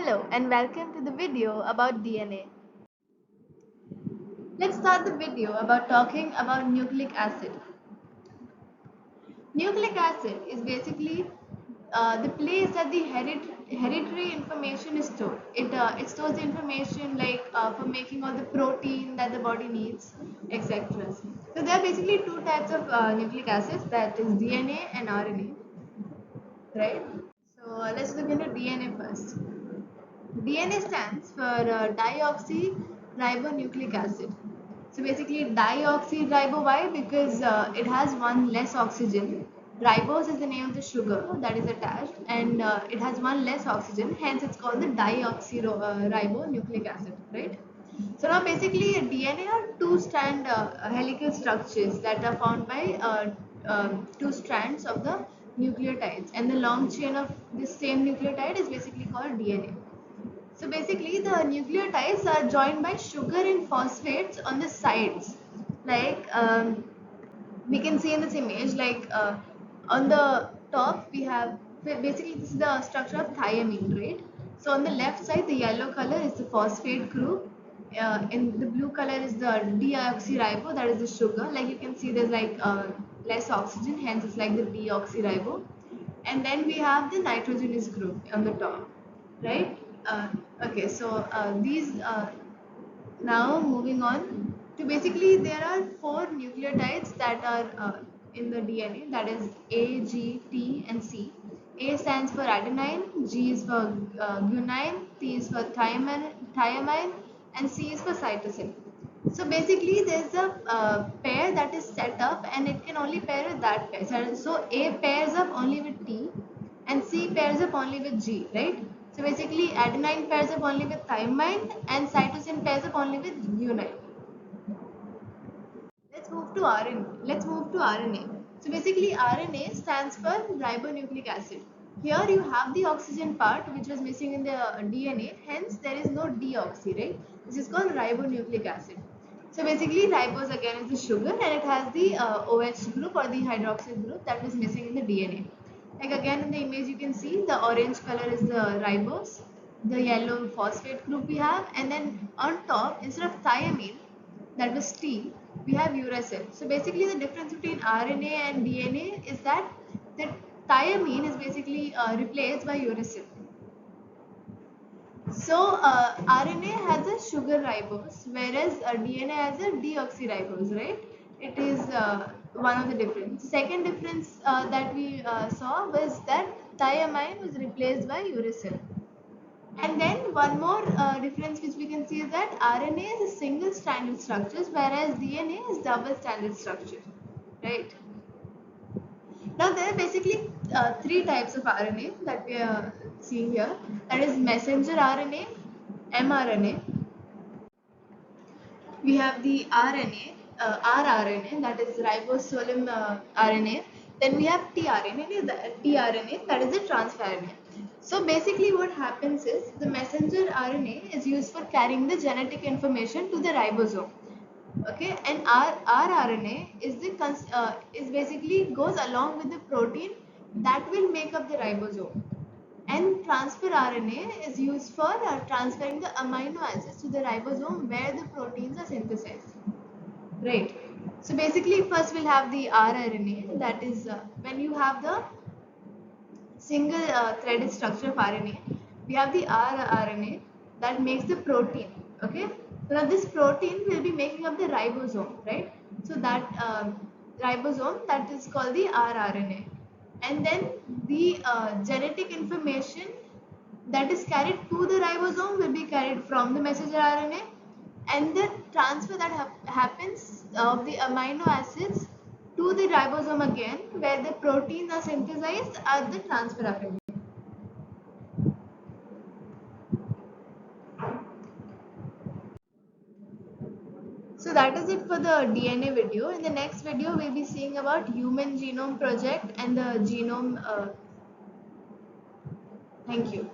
Hello and welcome to the video about DNA. Let's start the video about talking about nucleic acid. Nucleic acid is basically the place that the hereditary information is stored. It stores the information like for making all the protein that the body needs, etc. So there are basically two types of nucleic acids, that is DNA and RNA, right? So let's look into DNA first. DNA stands for dioxyribonucleic acid. So basically deoxyribo, why? Because it has one less oxygen. Ribose is the name of the sugar that is attached, and it has one less oxygen, hence it's called the deoxyribonucleic acid, right? So now basically DNA are two-strand helical structures that are found by two strands of the nucleotides, and the long chain of this same nucleotide is basically called DNA. So basically the nucleotides are joined by sugar and phosphates on the sides. Like we can see in this image, like on the top we have, basically this is the structure of thiamine, right? So on the left side the yellow color is the phosphate group, in the blue color is the deoxyribo, that is the sugar. Like you can see there's like less oxygen, hence it's like the deoxyribo. And then we have the nitrogenous group on the top, right? uh, okay, so these now moving on to, basically there are four nucleotides that are in the DNA, that is A, G, T and C. A stands for adenine, G is for guanine, T is for thiamine and C is for cytosine. So basically there's a pair that is set up and it can only pair with that pair. So A pairs up only with T and C pairs up only with G, right? So basically adenine pairs up only with thymine and cytosine pairs up only with guanine. Let's move to RNA. So basically RNA stands for ribonucleic acid. Here you have the oxygen part which was missing in the DNA, hence there is no deoxy, right? This is called ribonucleic acid. So basically ribose again is the sugar and it has the OH group or the hydroxyl group that was missing in the DNA. Like again in the image you can see the orange color is the ribose, the yellow phosphate group we have, and then on top instead of thiamine, that was T, we have uracil. So basically the difference between RNA and DNA is that the thiamine is basically replaced by uracil. So RNA has a sugar ribose, whereas DNA has a deoxyribose, right? It is one of the difference. Second difference that we saw was that thiamine was replaced by uracil. And then one more difference which we can see is that RNA is a single stranded structures, whereas DNA is double stranded structure, right? Now there are basically three types of RNA that we are seeing here. That is messenger RNA, mRNA. We have the RNA, rRNA, that is ribosomal RNA. Then we have tRNA, that is the transfer RNA. So basically what happens is the messenger RNA is used for carrying the genetic information to the ribosome. Okay, and rRNA is basically goes along with the protein that will make up the ribosome. And transfer RNA is used for transferring the amino acids to the ribosome where the proteins are synthesized. Right. So basically, first we'll have the rRNA. That is when you have the single threaded structure of RNA, we have the rRNA that makes the protein. Okay. So now this protein will be making up the ribosome, right? So that ribosome, that is called the rRNA. And then the genetic information that is carried to the ribosome will be carried from the messenger RNA, and the transfer that happens of the amino acids to the ribosome again, where the proteins are synthesized at the transfer RNA. So that is it for the DNA video. In the next video, we'll be seeing about Human Genome Project and the genome. Thank you.